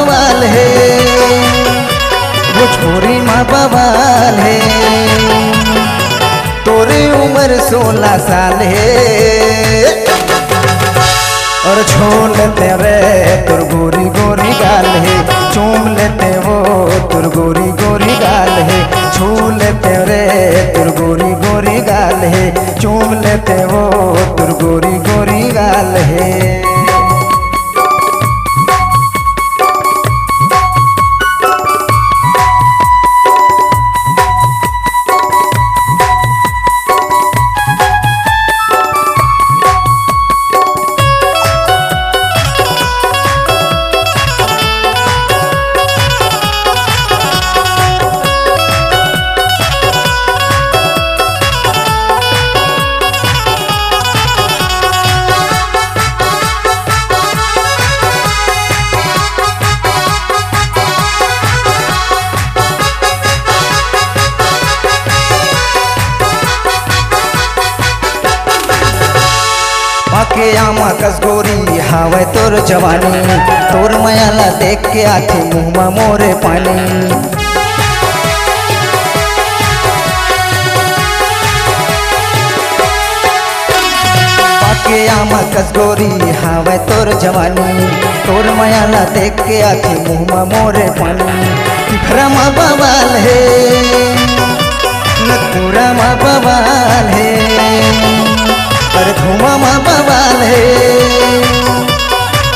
बवाल है, भोजपुरी माँ बवाल है। तोरी उम्र 16 साल है और छोड़ लेते रे तुर गोरी गोरी गाल है, चूम लेते वो तुर गोरी गोरी गाल है, छू लेते रे तुर गोरी गोरी गाल है, चूम लेते वो तुर गोरी गोरी गाल है। के आमा कसगोरी हावे तोर जवानी, तोर मयाला देख के आखे मुँह में मोरे पानी। के आमा कसगोरी हावे तोर जवानी, तोर मयाला देख के आखे मुँह में मोरे पानी। तिफरा माँ बवाल है, नथुरा माँ बवाल है, अरे धुआं माँ बवाल है,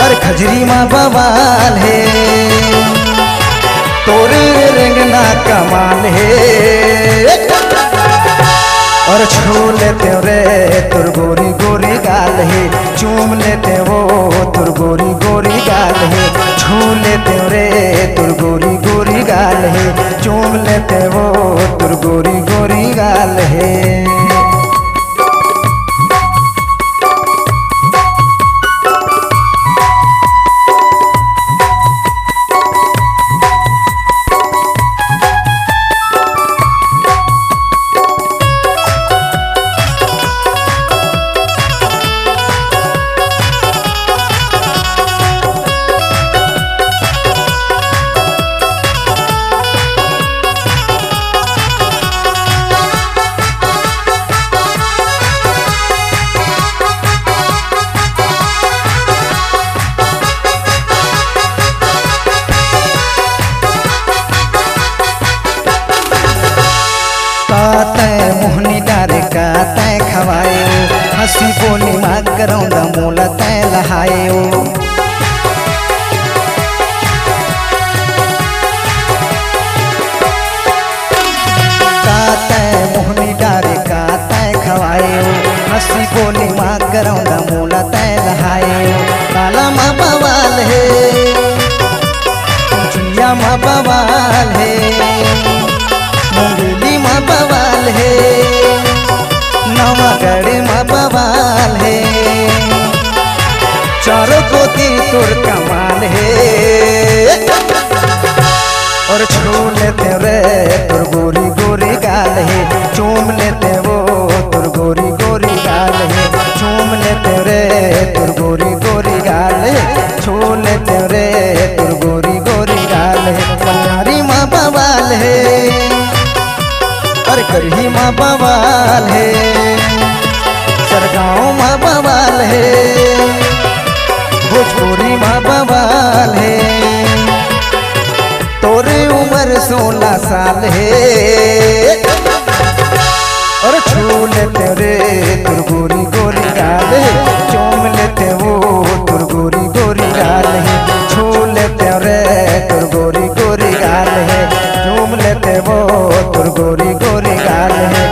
अरे खजरी माँ बवाल है। तोरे रेंगना कमाल है और छू लेते रे तुर गोरी गोरी गाल है, चूम लेते वो तुर गोरी गोरी गाल है, छू लेते रे तुर गोरी गोरी गाल है, चूम लेते वो तुर गोरी गोरी गाल है। मोहनी डारे का तय खवाए, हंसी बोली माँ करौंदा मोला तय लहाए। मोहनी डारे का तय खवाए, हंसी बोली माँ करौंदा मोला तय लहाए। काला माँ बवाल है, चुनिया माँ बवाल है, मुंगेली माँ बवाल है, नवागढ़ माँ बवाल है। चारों कोती तुर कमाल है और छू लेते रे तुर गोरी गोरी गाल है, चूम लेते वो तुर गोरी गोरी गाल है, चूम लेते रे तुर गोरी गोरी गाल है, छू लेते रे तुर गोरी गोरी गाल है। कन्यारी माँ बवाल है, अरे करही माँ बवाल है, सरगांव माँ बवाल है, भोजपुरी माँ बवाल है। तोरे उम्र 16 साल है और छू लेते रे तुर गोरी गोरी गाल है, चूम लेते वो तुर गोरी गोरी गाल है, छू लेते रे तुर गोरी गोरी गाल है, चूम लेते वो तुर गोरी गोरी गाल है।